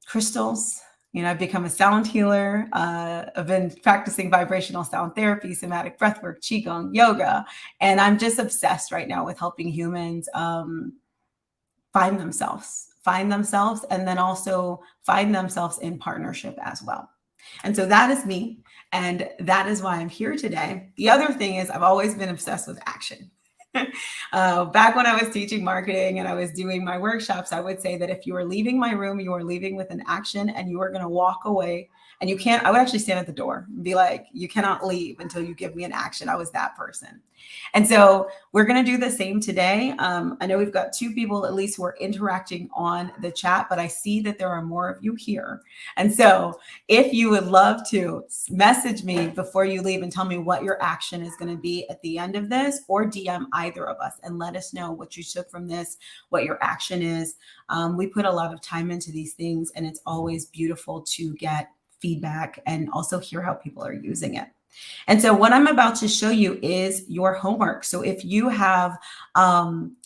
crystals. I've become a sound healer. I've been practicing vibrational sound therapy, somatic breathwork, qigong, yoga, and I'm just obsessed right now with helping humans find themselves, and then also find themselves in partnership as well. And so that is me. And that is why I'm here today. The other thing is I've always been obsessed with action. Back when I was teaching marketing and I was doing my workshops, I would say that if you are leaving my room, you are leaving with an action and you are going to walk away. And I would actually stand at the door and be like, you cannot leave until you give me an action. I was that person. And so we're going to do the same today. I know we've got 2 people at least who are interacting on the chat, but I see that there are more of you here. And so if you would love to message me before you leave and tell me what your action is going to be at the end of this, or DM either of us and let us know what you took from this, what your action is. We put a lot of time into these things and it's always beautiful to get feedback and also hear how people are using it. And so what I'm about to show you is your homework. So if you have,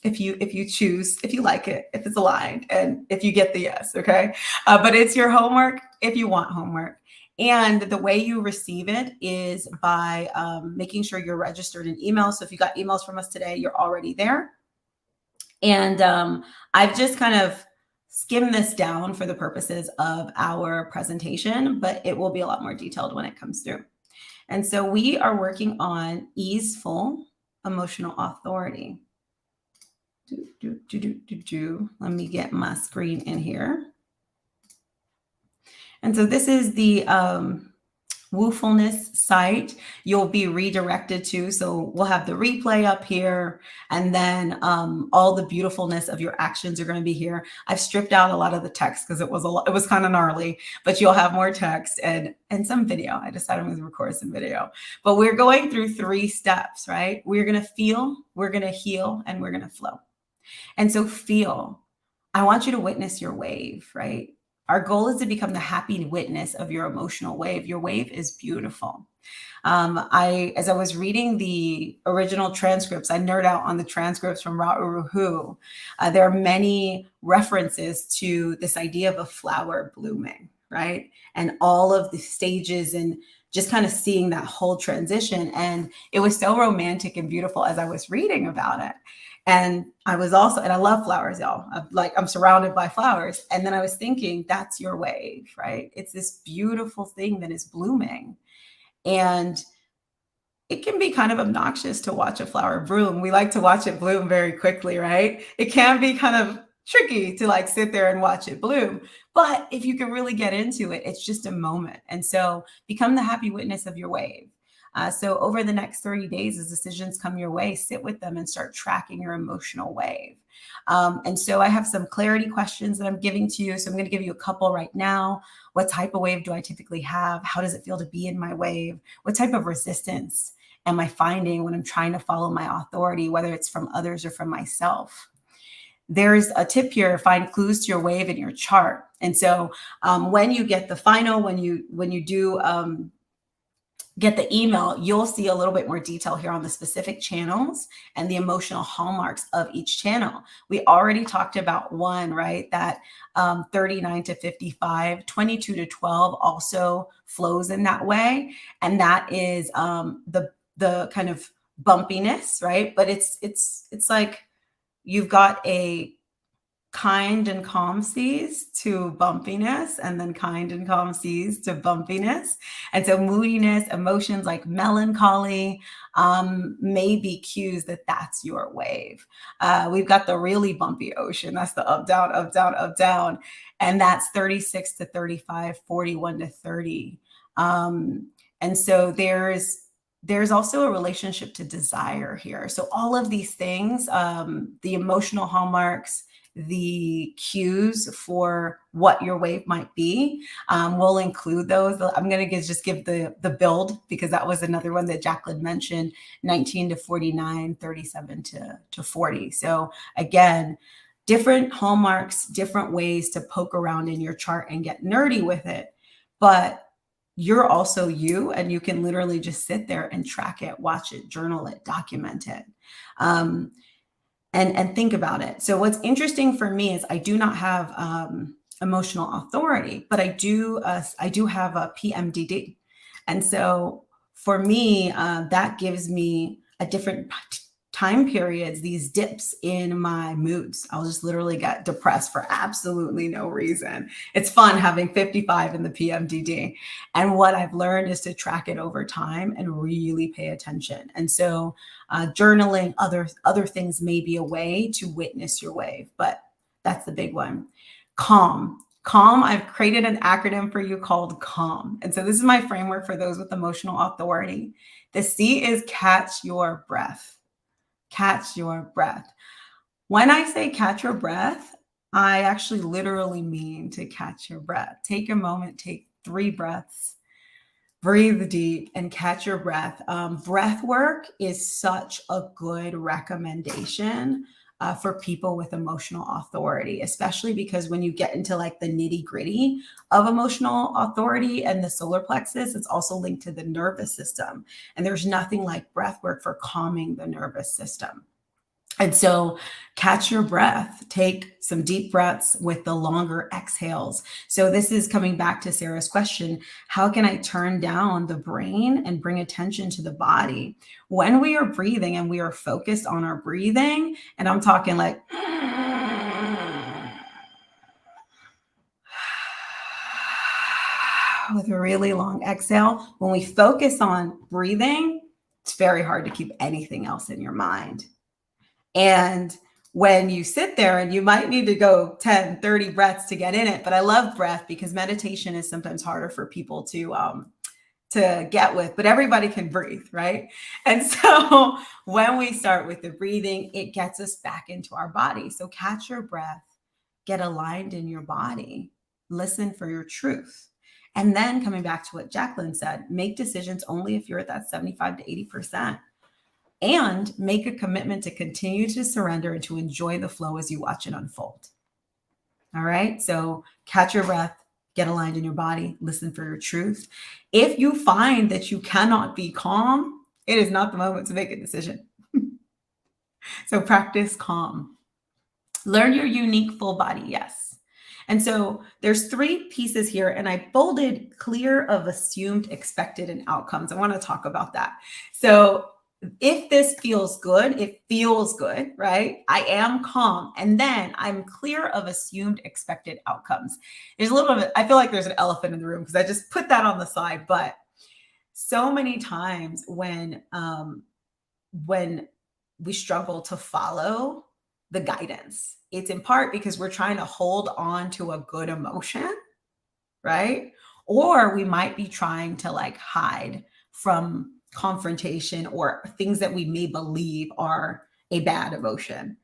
if you choose, if you like it, if it's aligned, and if you get the yes, okay? But it's your homework if you want homework. And the way you receive it is by making sure you're registered in email. So if you got emails from us today, you're already there. And I've just kind of skimmed this down for the purposes of our presentation, but it will be a lot more detailed when it comes through. And so we are working on easeful emotional authority. Let me get my screen in here. And so this is the Woofulness site you'll be redirected to. So we'll have the replay up here, and then all the beautifulness of your actions are going to be here. I've stripped out a lot of the text because it was kind of gnarly, but you'll have more text and some video. I decided I'm going to record some video, but we're going through 3 steps, right? We're going to feel, we're going to heal, and we're going to flow. And so feel, I want you to witness your wave, right? Our goal is to become the happy witness of your emotional wave. Your wave is beautiful. As I was reading the original transcripts, I nerd out on the transcripts from Ra'uruhu. There are many references to this idea of a flower blooming, right? And all of the stages and just kind of seeing that whole transition. And it was so romantic and beautiful as I was reading about it. And I was also, and I love flowers, y'all. I'm surrounded by flowers. And then I was thinking, that's your wave, right? It's this beautiful thing that is blooming. And it can be kind of obnoxious to watch a flower bloom. We like to watch it bloom very quickly, right? It can be kind of tricky to like sit there and watch it bloom. But if you can really get into it, it's just a moment. And so become the happy witness of your wave. So over the next 30 days, as decisions come your way, sit with them and start tracking your emotional wave. And so I have some clarity questions that I'm giving to you. So I'm going to give you a couple right now. What type of wave do I typically have? How does it feel to be in my wave? What type of resistance am I finding when I'm trying to follow my authority, whether it's from others or from myself? There's a tip here: find clues to your wave in your chart. And so when you get the final, when you do get the email, you'll see a little bit more detail here on the specific channels and the emotional hallmarks of each channel. We already talked about one, right? That 39 to 55, 22 to 12 also flows in that way. And that is the kind of bumpiness, right? But it's like you've got a kind and calm seas to bumpiness, and then kind and calm seas to bumpiness. And so moodiness, emotions like melancholy may be cues that that's your wave. We've got the really bumpy ocean. That's the up, down, up, down, up, down. And that's 36 to 35, 41 to 30. And so there's also a relationship to desire here. So all of these things, the emotional hallmarks, the cues for what your wave might be, we'll include those. I'm going to just give the build, because that was another one that Jaclyn mentioned: 19 to 49, 37 to 40. So again, different hallmarks, different ways to poke around in your chart and get nerdy with it. But you're also you, and you can literally just sit there and track it, watch it, journal it, document it. And think about it. So what's interesting for me is I do not have emotional authority, but I do have a PMDD. And so for me, that gives me a different time periods, these dips in my moods. I'll just literally get depressed for absolutely no reason. It's fun having 55 in the PMDD. And what I've learned is to track it over time and really pay attention. And so journaling, other things may be a way to witness your wave, but that's the big one. Calm. Calm, I've created an acronym for you called CALM. And so this is my framework for those with emotional authority. The C is catch your breath. Catch your breath. When I say catch your breath, I actually literally mean to catch your breath. Take a moment, take 3 breaths, breathe deep, and catch your breath. Breath work is such a good recommendation for people with emotional authority, especially because when you get into like the nitty gritty of emotional authority and the solar plexus, it's also linked to the nervous system. And there's nothing like breath work for calming the nervous system. And so catch your breath, take some deep breaths with the longer exhales. So this is coming back to Sarah's question, how can I turn down the brain and bring attention to the body? When we are breathing and we are focused on our breathing, and I'm talking like with a really long exhale, when we focus on breathing, it's very hard to keep anything else in your mind. And when you sit there and you might need to go 10, 30 breaths to get in it, but I love breath because meditation is sometimes harder for people to get with, but everybody can breathe, right? And so when we start with the breathing, it gets us back into our body. So catch your breath, get aligned in your body, listen for your truth. And then coming back to what Jaclyn said, make decisions only if you're at that 75 to 80%. And make a commitment to continue to surrender and to enjoy the flow as you watch it unfold. All right. So catch your breath, get aligned in your body, listen for your truth. If you find that you cannot be calm, it is not the moment to make a decision. So practice calm. Learn your unique full body yes. And so there's 3 pieces here, and I bolded clear of assumed, expected, and outcomes. I want to talk about that. So if this feels good, it feels good, right? I am calm. And then I'm clear of assumed expected outcomes. There's a little bit of, I feel like there's an elephant in the room because I just put that on the side. But so many times when we struggle to follow the guidance, it's in part because we're trying to hold on to a good emotion, right? Or we might be trying to like hide from confrontation or things that we may believe are a bad emotion.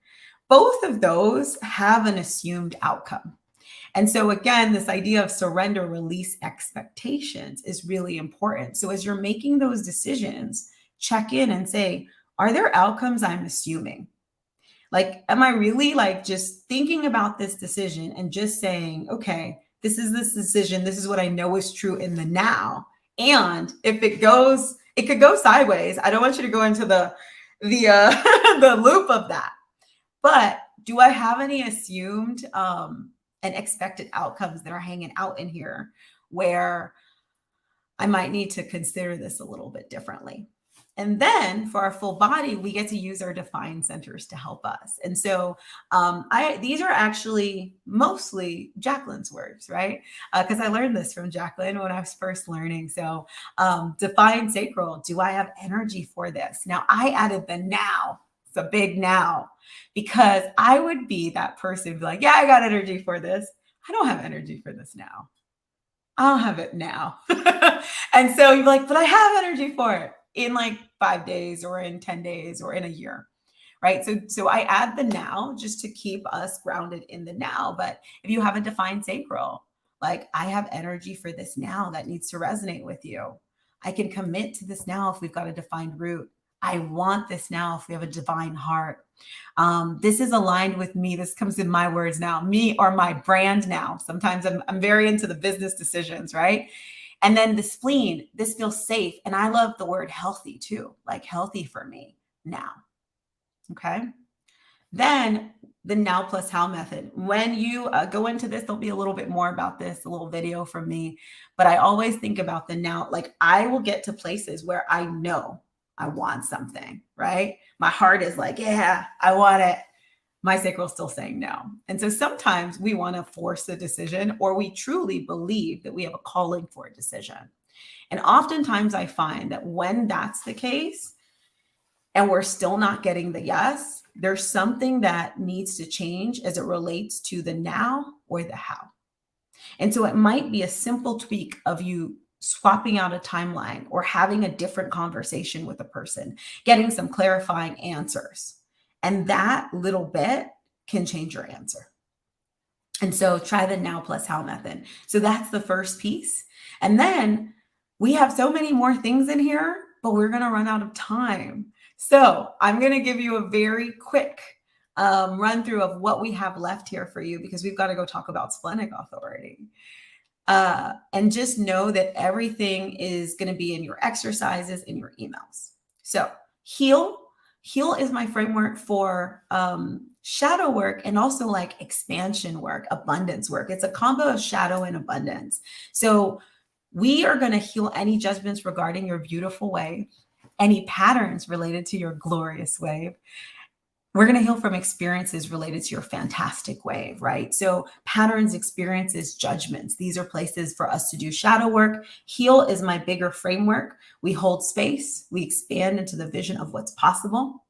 Both of those have an assumed outcome. And so again, this idea of surrender, release expectations is really important. So as you're making those decisions, check in and say, are there outcomes I'm assuming? Like, am I really like just thinking about this decision and just saying, okay, this is this decision. This is what I know is true in the now. And if it goes, it could go sideways. I don't want you to go into the the loop of that. But do I have any assumed and expected outcomes that are hanging out in here where I might need to consider this a little bit differently? And then for our full body, we get to use our defined centers to help us. And so these are actually mostly Jaclyn's words, right? Because I learned this from Jaclyn when I was first learning. So defined sacral, do I have energy for this? Now I added the now. It's a big now, because I would be that person be like, yeah, I got energy for this. I don't have energy for this now. I'll have it now. And so you're like, but I have energy for it in like 5 days or in 10 days or in a year, right? So I add the now just to keep us grounded in the now. But if you have a defined sacral, like I have energy for this now, that needs to resonate with you. I can commit to this now if we've got a defined root. I want this now if we have a divine heart. This is aligned with me. This comes in my words now, me or my brand now. Sometimes I'm very into the business decisions, right? And then the spleen, this feels safe. And I love the word healthy too, like healthy for me now. Okay. Then the now plus how method. When you go into this, there'll be a little bit more about this, a little video from me. But I always think about the now, like I will get to places where I know I want something, right? My heart is like, yeah, I want it. My sacral is still saying no. And so sometimes we want to force a decision, or we truly believe that we have a calling for a decision. And oftentimes I find that when that's the case and we're still not getting the yes, there's something that needs to change as it relates to the now or the how. And so it might be a simple tweak of you swapping out a timeline or having a different conversation with a person, getting some clarifying answers. And that little bit can change your answer. And so try the now plus how method. So that's the first piece. And then we have so many more things in here, but we're going to run out of time. So I'm going to give you a very quick run through of what we have left here for you, because we've got to go talk about splenic authority. And just know that everything is going to be in your exercises, in your emails. So heal is my framework for shadow work, and also like expansion work, abundance work. It's a combo of shadow and abundance. So we are going to heal any judgments regarding your beautiful wave, any patterns related to your glorious wave. We're going to heal from experiences related to your fantastic wave, right? So patterns, experiences, judgments, these are places for us to do shadow work. Heal is my bigger framework. We hold space, we expand into the vision of what's possible.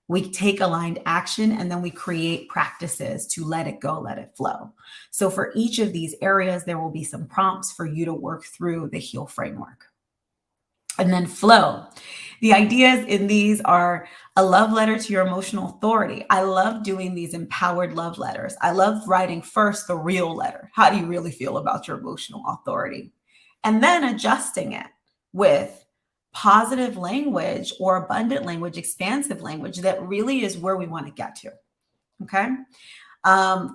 We take aligned action, and then we create practices to let it go, let it flow. So for each of these areas, there will be some prompts for you to work through the heal framework. And then flow. The ideas in these are a love letter to your emotional authority. I love doing these empowered love letters. I love writing first the real letter. How do you really feel about your emotional authority? And then adjusting it with positive language or abundant language, expansive language that really is where we want to get to. Okay.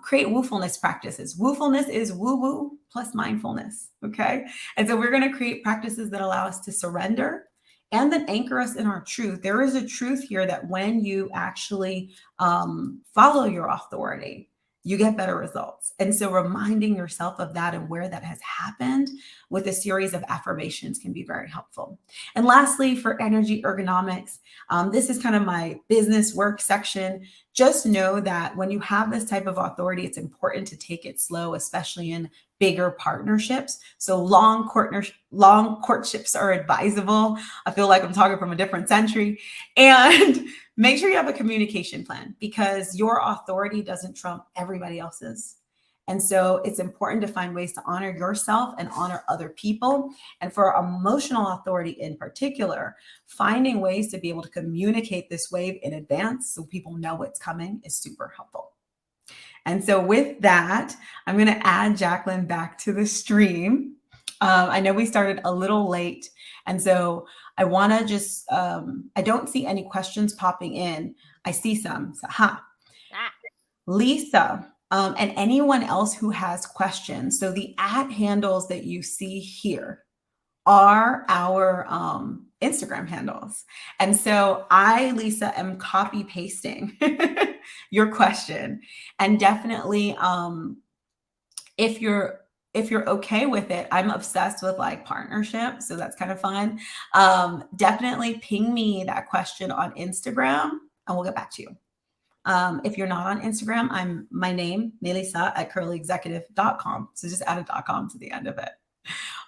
Create woofulness practices. Woofulness is woo-woo plus mindfulness. Okay. And so we're going to create practices that allow us to surrender and then anchor us in our truth. There is a truth here that when you actually follow your authority, you get better results. And so reminding yourself of that and where that has happened with a series of affirmations can be very helpful. And lastly, for energy ergonomics, this is kind of my business work section. Just know that when you have this type of authority, it's important to take it slow, especially in bigger partnerships. So long courtships are advisable. I feel like I'm talking from a different century. And make sure you have a communication plan, because your authority doesn't trump everybody else's. And so it's important to find ways to honor yourself and honor other people. And for emotional authority in particular, finding ways to be able to communicate this wave in advance so people know what's coming is super helpful. And so with that, I'm going to add Jaclyn back to the stream. I know we started a little late, and so I want to just, I don't see any questions popping in. I see some. So, Lisa, and anyone else who has questions. So the @handles that you see here are our Instagram handles. And so I, Lisa, am copy pasting your question. And definitely, if you're okay with it, I'm obsessed with like partnerships, so that's kind of fun. Definitely ping me that question on Instagram and we'll get back to you. If you're not on Instagram, I'm my name, Mélissa @curlyexecutive.com. So just add a .com to the end of it.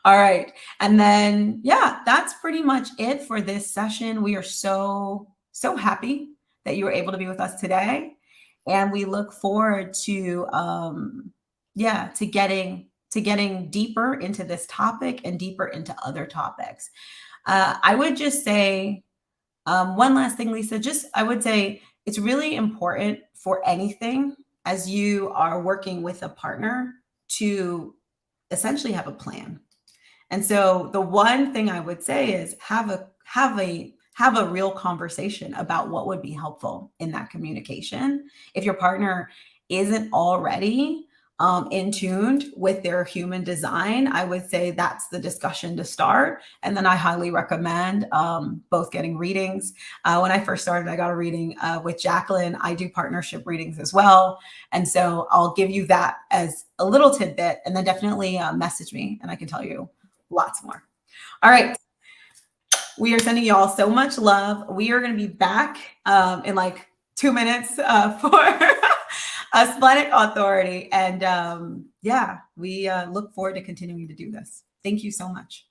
All right. And then, yeah, that's pretty much it for this session. We are so happy that you were able to be with us today. And we look forward to, to getting deeper into this topic and deeper into other topics. I would just say one last thing, Lisa, I would say it's really important for anything as you are working with a partner to essentially have a plan. And so the one thing I would say is have a real conversation about what would be helpful in that communication. If your partner isn't already in tuned with their human design, I would say that's the discussion to start. And then I highly recommend both getting readings. When I first started, I got a reading with Jaclyn. I do partnership readings as well. And so I'll give you that as a little tidbit, and then definitely message me and I can tell you lots more. All right. We are sending you all so much love. We are going to be back in like 2 minutes for a splenic authority. And we look forward to continuing to do this. Thank you so much.